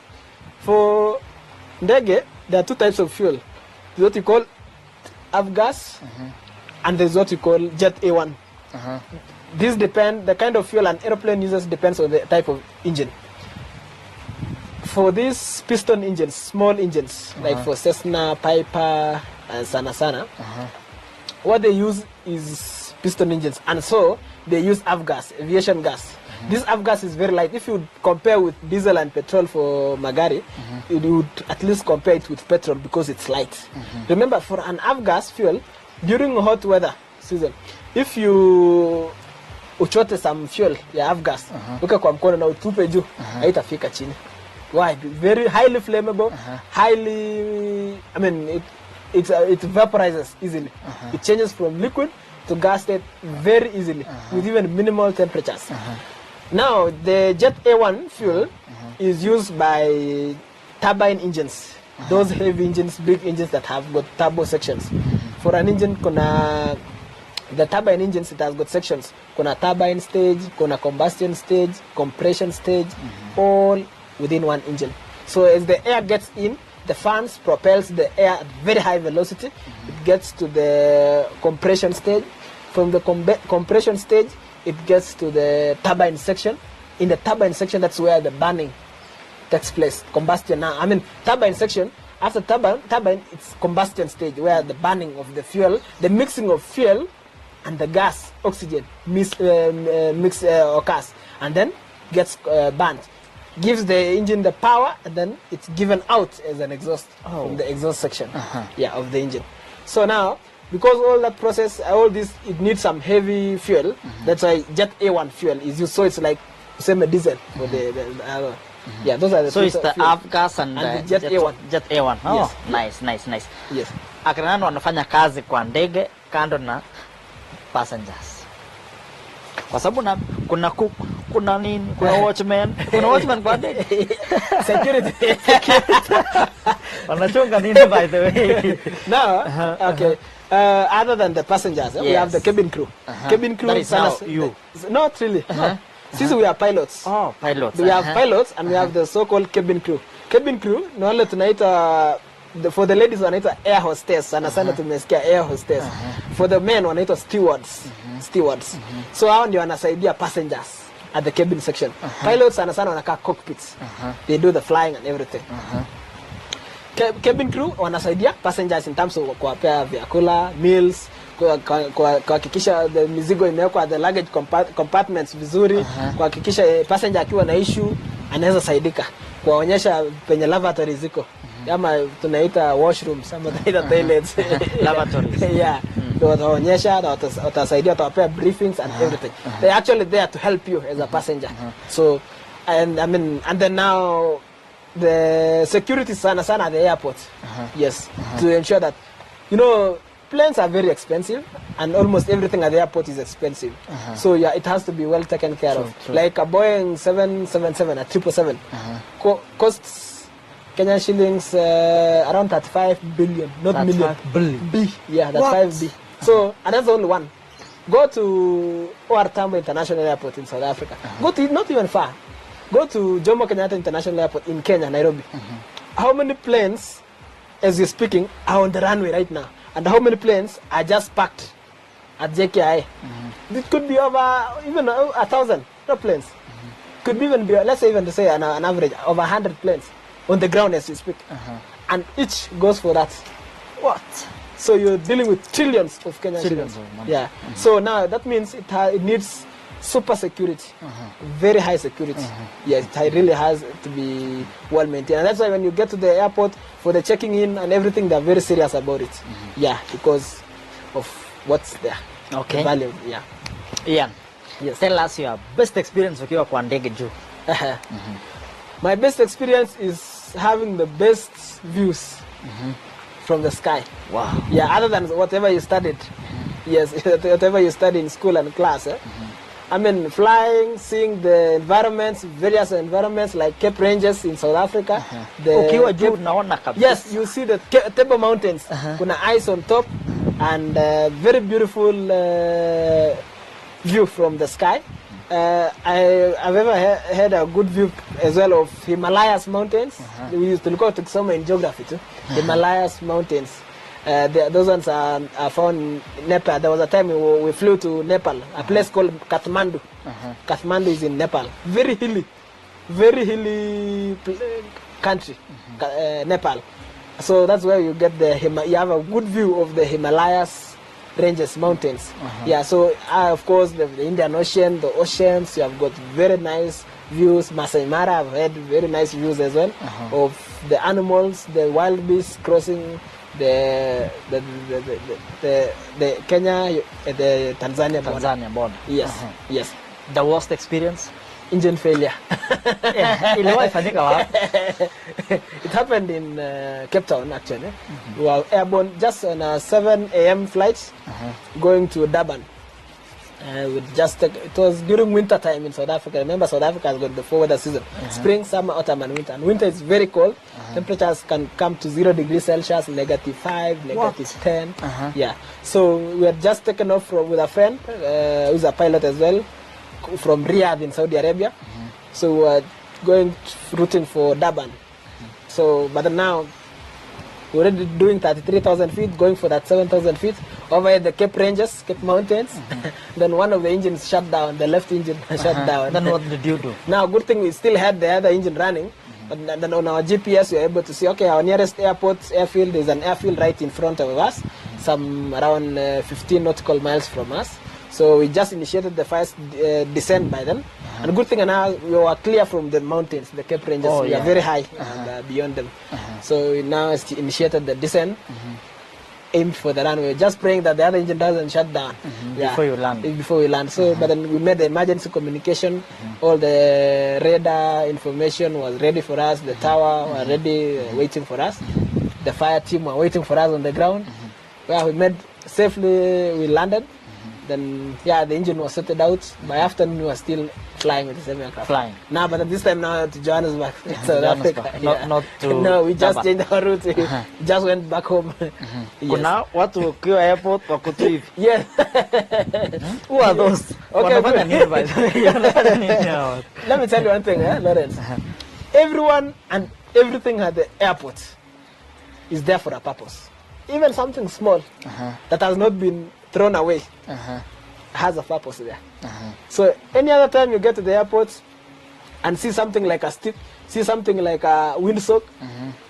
For ndege, there are two types of fuel. There's what you call avgas, and there's what you call jet A1. This depend, the kind of fuel an airplane uses depends on the type of engine. For these piston engines, small engines, like for Cessna, Piper, and Sana, what they use is piston engines, and so they use avgas, aviation gas. This avgas is very light. If you compare with diesel and petrol for magari, you would at least compare it with petrol because it's light. Remember, for an avgas fuel, during hot weather season, if you uchote some fuel ya avgas, uka kwa mkono na utupe juu, haitafika chini. Why? Very highly flammable, it vaporizes easily. It changes from liquid to gas state very easily with even minimal temperatures. Now, the jet A1 fuel is used by turbine engines. Those heavy engines, big engines that have got turbo sections. For an engine, the turbine engines, it has got sections. Kuna turbine stage, kuna combustion stage, compression stage, all within one engine. So as the air gets in, the fans propels the air at very high velocity. It gets to the compression stage. From the compression stage, it gets to the turbine section. In the turbine section, that's where the burning takes place. Combustion now. Turbine section, after turbine, it's combustion stage, where the burning of the fuel, the mixing of fuel and the gas, oxygen, occurs, and then gets burnt. Gives the engine the power, and then it's given out as an exhaust from the exhaust section of the engine. So now, because all that process, all this, it needs some heavy fuel. That's why jet A1 fuel is used. So it's like same diesel for those are the. So it's the avgas and the jet A1. Jet A1. Oh, yes. Nice. Yes. Akina nani wanafanya kazi kwa ndege kando na passengers? Kwa sababu kuna nini? Kuna watchman kwa ndege. Security. Wanachunga nini, by the way? Now, okay. Other than the passengers, we have the cabin crew. Cabin crew. That is now you. Not really. No. Since we are pilots. Oh, pilots. We have pilots and we have the so-called cabin crew. Cabin crew, no wale tunaita for the ladies wanaitwa air hostess. Sana tumesikia air hostess. For the men wanaitwa stewards. Stewards. So hao ndio wanasaidia passengers at the cabin section. Pilots sana wanakaa cockpits. They do the flying and everything. Cabin crew wanasaidia passengers in terms of kuwapea vyakula, meals, kuhakikisha the mizigo imewekwa the luggage compartments vizuri, kuhakikisha passenger akiwa na issue anaweza saidika, kuwaonyesha penye lavatories ziko, kama tunaita washrooms ama tunaita toilets, lavatories. Yeah. Wataonyesha, watasaidia, watawapea briefings and everything. They're actually there to help you as a passenger. So, and then now the security sana at the airport. Yes. To ensure that, planes are very expensive, and almost everything at the airport is expensive. So yeah, it has to be well taken care of. True. Like a Boeing 777, a 777, costs Kenyan shillings around 35 billion, not million. billion. B, yeah, that's What? 5B. So, and that's the only one. Go to OR Tambo International Airport in South Africa. Go to, not even far. Go to Jomo Kenyatta International Airport in Kenya, Nairobi. How many planes, as you're speaking, are on the runway right now? And how many planes are just parked at JKI? It could be over even 1,000 planes. Could be even be, let's say even to say an average over 100 planes on the ground as you speak. And each goes for that. What? So you're dealing with trillions of Kenyan Trillions shillings. of money. Yeah. So now that means it needs super security, very high security. Yes, it really has to be well maintained. And that's why when you get to the airport for the checking in and everything, they're very serious about it. Yeah, because of what's there. Okay. The value, yeah. Ian, Yes. tell us your best experience ukiwa kwa ndege juu. My best experience is having the best views from the sky. Wow. Yeah, other than whatever you studied. Yes, whatever you study in school and class. I mean, flying, seeing the environments, various environments like Cape Ranges in South Africa. Ukiwa juu naona kabisa. Yes, you see the Table Mountains. Kuna ice on top and very beautiful view from the sky. I've ever had a good view as well of Himalayas mountains. We used to look out somewhere in geography too. Himalayas mountains. Those ones are found in Nepal. There was a time we flew to Nepal, a place called Kathmandu. Kathmandu is in Nepal. Very hilly country, Nepal. So that's where you get you have a good view of the Himalayas ranges, mountains. Yeah, so of course the Indian Ocean, the oceans, you have got very nice views. Masai Mara, I've had very nice views as well of the animals, the wild beasts crossing the Kenya, the Tanzania border. Yes, yes. The worst experience? Engine failure. Iliwahi fanyika wapi? It happened in Cape Town actually. We were airborne just on a 7 a.m. flight going to Durban. It was during winter time in South Africa. Remember, South Africa has got the 4 weather season: spring, summer, autumn, and winter. And winter is very cold. Temperatures can come to 0 degrees Celsius, -5, -10. Yeah. So we had just taken off with a friend who's a pilot as well, from Riyadh in Saudi Arabia. So we were routing for Durban. So, but now we're already doing 33,000 feet, going for that 7,000 feet over at the Cape Ranges, Cape Mountains. Then one of the engines shut down, the left engine shut down. Then what did you do? Now, good thing we still had the other engine running. But then on our GPS, we were able to see, okay, our nearest airfield is an airfield right in front of us, some around 15 nautical miles from us. So we just initiated the first descent by then. And good thing now we were clear from the mountains, the Cape Ranges. We are very high and beyond them. So we now initiated the descent, aimed for the runway, just praying that the other engine doesn't shut down. Before you land. Before we land. So, but then we made the emergency communication. All the radar information was ready for us. The tower was ready, waiting for us. The fire team were waiting for us on the ground. Well, we made safely. We landed. Then the engine was sorted out. By afternoon we were still flying with the same aircraft. Flying. Now, but this time now to Johannesburg, South Africa. Not to no, we just Durban. changed our route. We just went back home. Kuna watu ukiwa airport wako hivi. Yes. Who are those? Okay, Wanafanya nini by the way? Wanafanya nini hao? Let me tell you one thing, Lawrence. Everyone and everything at the airport is there for a purpose. Even something small that has not been thrown away has a purpose there. So any other time you get to the airport and see something like a stick, see something like a windsock,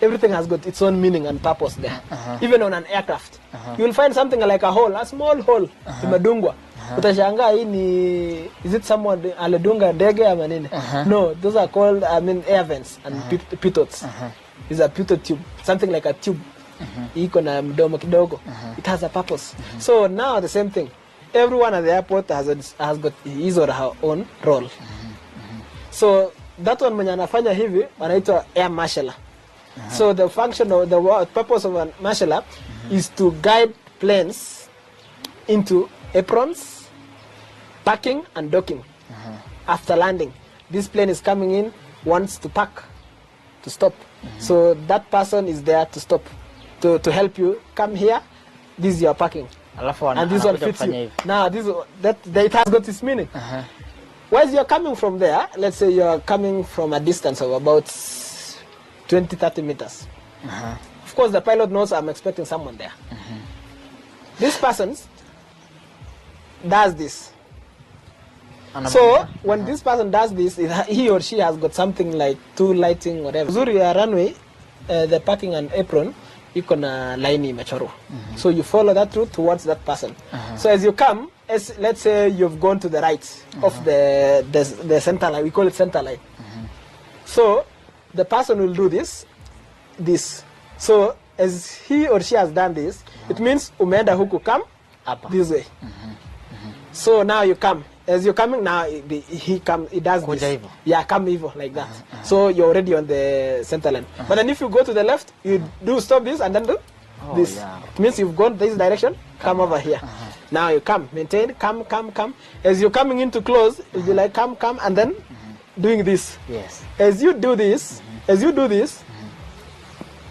everything has got its own meaning and purpose there. Even on an aircraft, you will find something like a hole, a small hole, imedungwa. Utashangaa hii ni, is it someone alidunga ndege ama nini? No, those are called, air vents and pitot. It's a pitot tube, something like a tube. Iko na mdomo kidogo. It has a purpose. So now the same thing. Everyone at the airport has got his or her own role. So that one mwenye anafanya hivi wanaitwa air marshaller. So the function of the purpose of a marshaller is to guide planes into aprons, parking and docking. After landing, this plane is coming in, wants to park, to stop. So that person is there to stop, to help you come here. This is your parking. And this one fits you. Now it has got its meaning. Whereas you're coming from there, let's say you're coming from a distance of about 20-30 meters. Of course, the pilot knows I'm expecting someone there. This person does this. So when this person does this, he or she has got something like two lighting, whatever. Zuri ya runway, the parking and apron, iko na line imechorwa. So you follow that route towards that person. So as you come, let's say you've gone to the right of the center line. We call it center line. So the person will do this. So as he or she has done this, it means umeenda huku, come this way. So now you come. As you're coming now, he does this. Yeah, come evil like that. So you're already on the center line. But then if you go to the left, you do stop this and then do this. Yeah. It means you've gone this direction, come over here. Now you come, maintain, come. As you're coming in to close, you'll be like come, and then doing this. Yes. As you do this, you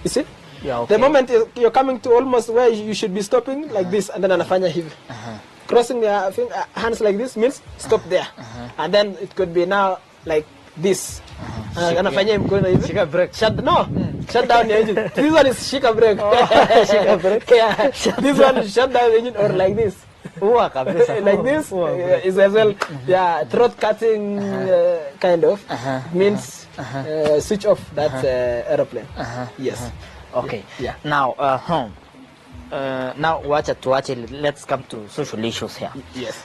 see? Yeah, okay. The moment you're coming to almost where you should be stopping, like this, and then anafanya hivi. Crossing their hands like this means stop there. And then it could be now like this. Anafanya mkono hivi. Shika brake. Shut down the engine. This one is shika brake. Shika brake. Yeah. This one is shut down the engine or like this. Like this is as well. Yeah, throat cutting kind of means switch off that aeroplane. Yes. Okay. Yeah. Now, now let's come to social issues here. Yes.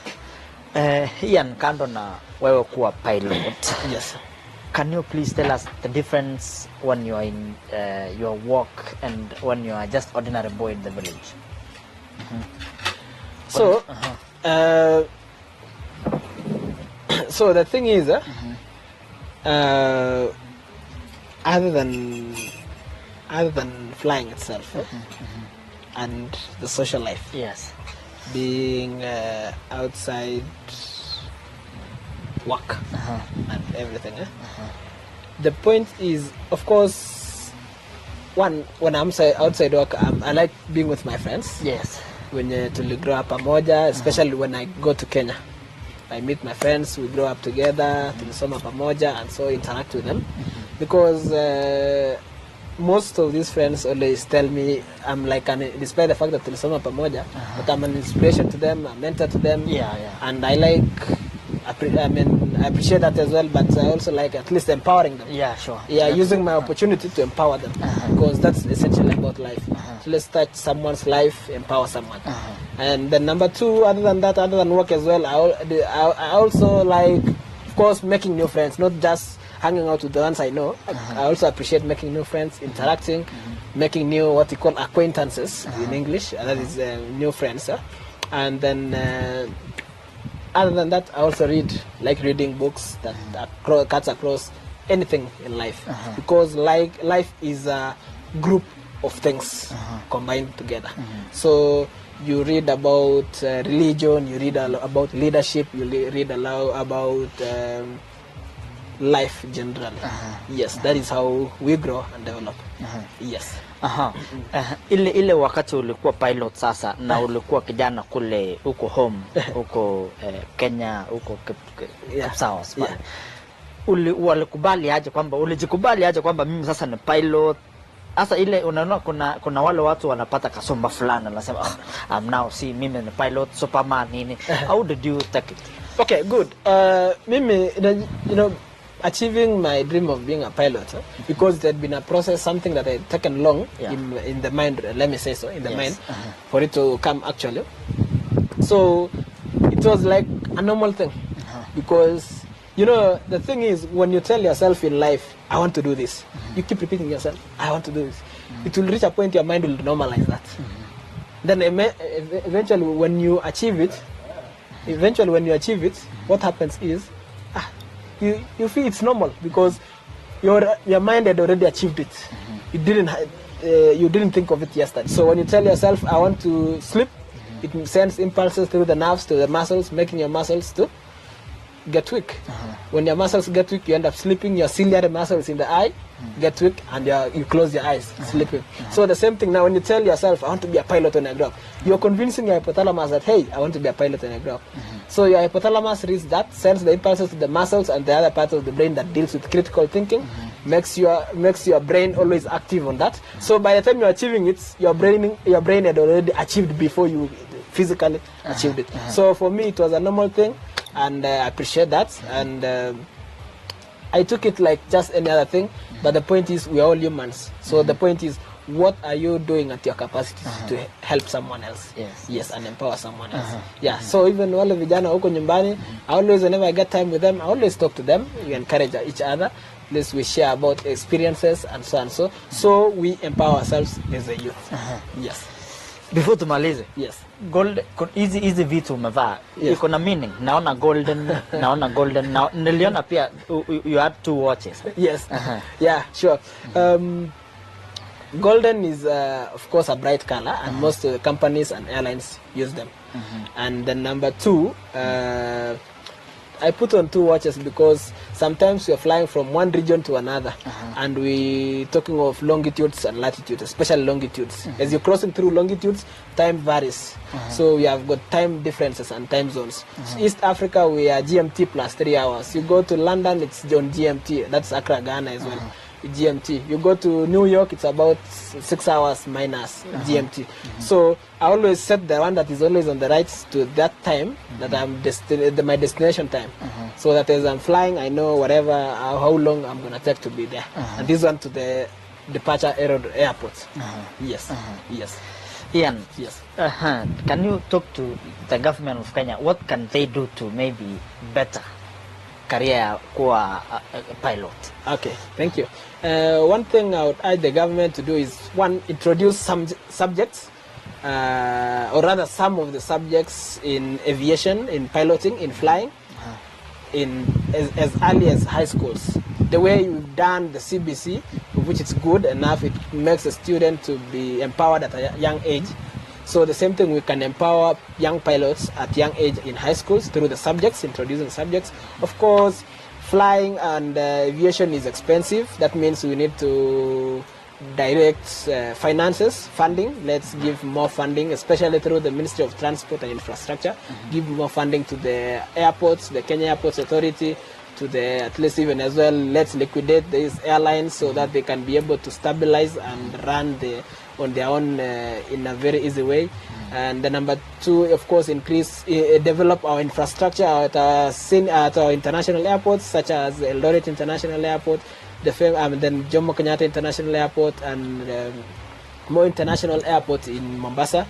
Ian, kando na wewe kuwa pilot. Yes. Can you please tell us the difference when you are in your work and when you are just ordinary boy in the village? So, so the thing is, other than flying itself and the social life, yes, being outside work and everything, the point is, of course, when I'm outside work, I like being with my friends. Yes. When to grow up pamoja, especially when I go to Kenya, I meet my friends, we grow up together, tulisoma pamoja, and so interact with them, because most of these friends always tell me I'm like despite the fact that tulisoma pamoja, but I'm an inspiration to them, a mentor to them. Yeah. And I appreciate that as well, but I also like at least empowering them. Yeah, sure. Yeah, using my opportunity to empower them, because that's essentially about life. So let's touch someone's life, empower someone. And then number two, other than work as well, I also like, of course, making new friends, not just hanging out with the ones I know. I also appreciate making new friends, interacting, making new what we call acquaintances in English. That is new friends. And then other than that, I also like reading books that cuts across anything in life, because life is a group of things combined together. So you read about religion, you read about leadership, you read about life generally. Yes, that is how we grow and develop. Yes. Ile wakati ulikuwa pilot sasa na ulikuwa kijana kule huko home huko Kenya huko Kapsawas pale, ulijikubali aje kwamba mimi sasa ni pilot? Sasa ile unaona kuna wale watu wanapata kasomba fulani wanasema I'm now mimi ni pilot superman nini. How did you take it? Okay, good. Mimi, achieving my dream of being a pilot, because it had been a process, something that I had taken long in the mind, let me say so, in the mind, for it to come actually. So it was like a normal thing, because the thing is, when you tell yourself in life, I want to do this, you keep repeating yourself, I want to do this, it will reach a point your mind will normalize that. Then eventually when you achieve it, what happens is you feel it's normal, because your mind had already achieved it. It didn't you didn't think of it yesterday. So when you tell yourself, I want to sleep, it sends impulses through the nerves to the muscles, making your muscles to get weak. When your muscles get weak, you end up sleeping. Your ciliary muscles in the eye get weak, and you close your eyes, sleeping. So the same thing now. When you tell yourself, I want to be a pilot when I grow up, you're convincing your hypothalamus that, hey, I want to be a pilot when I grow up. So your hypothalamus reads that, sends the impulses to the muscles and the other parts of the brain that deals with critical thinking, makes your brain always active on that. So by the time you're achieving it, your brain had already achieved before you physically achieved it. So for me, it was a normal thing, and I appreciate that, and I took it like just any other thing. But the point is, we are all humans. So the point is, what are you doing at your capacity to help someone else? Yes, and empower someone else. So even wale vijana huko nyumbani, I always, whenever I get time with them, I always talk to them. We encourage each other. We share about experiences and so on. So we empower ourselves as a youth. Yes. Before tumalize. Yes. Gold, hizi vitu umevaa iko na meaning. Naona golden, niliona pia you had 2 watches. Yes. Yeah, sure. Golden is of course a bright color, and most companies and airlines use them. And then number 2, I put on 2 watches because sometimes we are flying from one region to another, and we talking of longitudes and latitudes, especially longitudes. As you're crossing through longitudes, time varies. So we have got time differences and time zones. East Africa, we are GMT plus 3 hours. You go to London, it's on GMT. That's Accra, Ghana as well. GMT. You go to New York, it's about 6 hours minus GMT. So I always set the one that is always on the right to that time that I'm my destination time, so that as I'm flying, I know whatever how long I'm gonna take to be there. And this one to the departure airport. Yes. Ian, yes. Can you talk to the government of Kenya? What can they do to maybe better career kuwa a pilot? Okay, thank you. One thing I would urge the government to do is, 1, introduce some subjects, or rather some of the subjects in aviation, in piloting, in flying, as early as high schools. The way you've done the CBC, which is good enough, it makes a student to be empowered at a young age. So the same thing, we can empower young pilots at young age in high schools through the subjects, introducing subjects. Of course, flying and aviation is expensive. That means we need to direct finances, funding. Let's give more funding, especially through the Ministry of Transport and Infrastructure. Give more funding to the airports, the Kenya Airports Authority, to the, at least even as well, let's liquidate these airlines so that they can be able to stabilize and run on their own in a very easy way. And the number 2, of course, develop our infrastructure at our international airports, such as Eldoret International Airport, then Jomo-Kenyatta International Airport, and more international airports in Mombasa.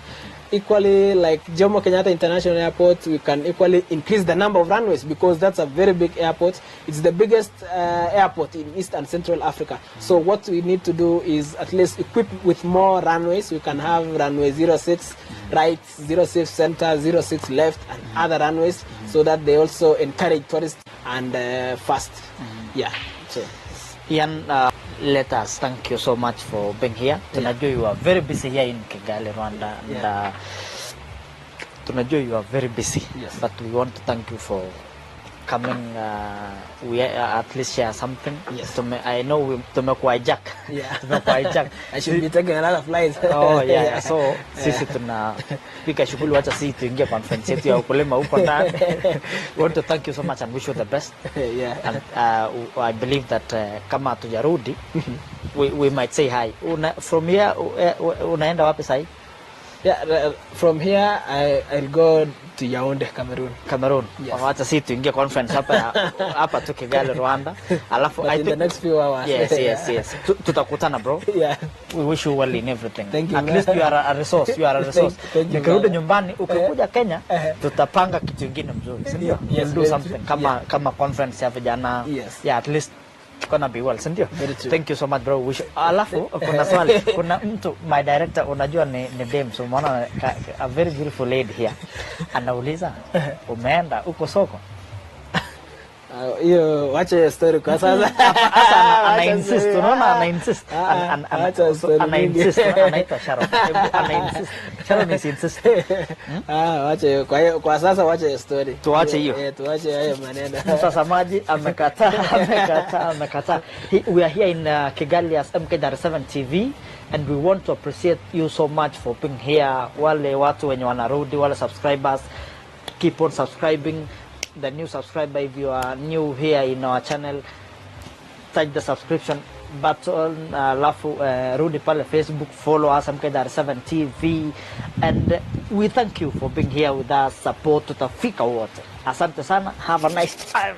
Equally, like Jomo-Kenyatta International Airport, we can equally increase the number of runways, because that's a very big airport. It's the biggest airport in East and Central Africa. So what we need to do is at least equip with more runways. We can have runway 06 right, 06 center, 06 left, and other runways, so that they also encourage tourists and fast. Yeah. So, Ian, let us thank you so much for being here. Tunajua you are very busy here in Kigali, Rwanda, and tunajua you are very busy. But we want to thank you for coming. We at least share something. I know we tumekuwa hijack. I should be taking a lot of flights. So sisi tunapika shughuli, wacha sisi tuingie conference yetu ya ukulima huko ndani. We want to thank you so much and wish you the best. And I believe that kama tujarudi, we might say hi. From here unaenda wapi sasa? From here I'll go to Yaounde, Cameroon. Wacha sisi tuingie conference hapa tu Kigali, Rwanda. Alafu I think in the next few hours. Yes. Tutakutana, bro. We wish you well in everything. Thank you. At least you are a resource. Nikirudi nyumbani ukikuja Kenya, tutapanga kitu kingine mzuri. We'll do something kama conference ya vijana. At least gonna be well, sindio? Thank you so much, bro. Alafu kuna swali, kuna mtu, my director, unajua ni dem, so umeona a very beautiful lady here. Anauliza, umeenda uko soko? hiyo wacha hiyo story kwa sasa. Sasa ana Wacha insist, story. unaona ana insist. Wacha story Ana mingi. insist, anaitwa Sharon. Ana insist. Sharon is insist. Wacha hiyo kwa sasa wacha hiyo story. Tuache hiyo. Tuache hayo maneno. Mtazamaji amekataa. We are here in Kigali as MK7 TV and we want to appreciate you so much for being here. Wale watu wenye wanarudi, wale subscribers, keep on subscribing. The new subscriber, if you are new here in our channel, touch the subscription button, alafu rudi pale Facebook, follow us MK7 TV, and we thank you for being here with us. Support tutafika wote. Asante sana, have a nice time.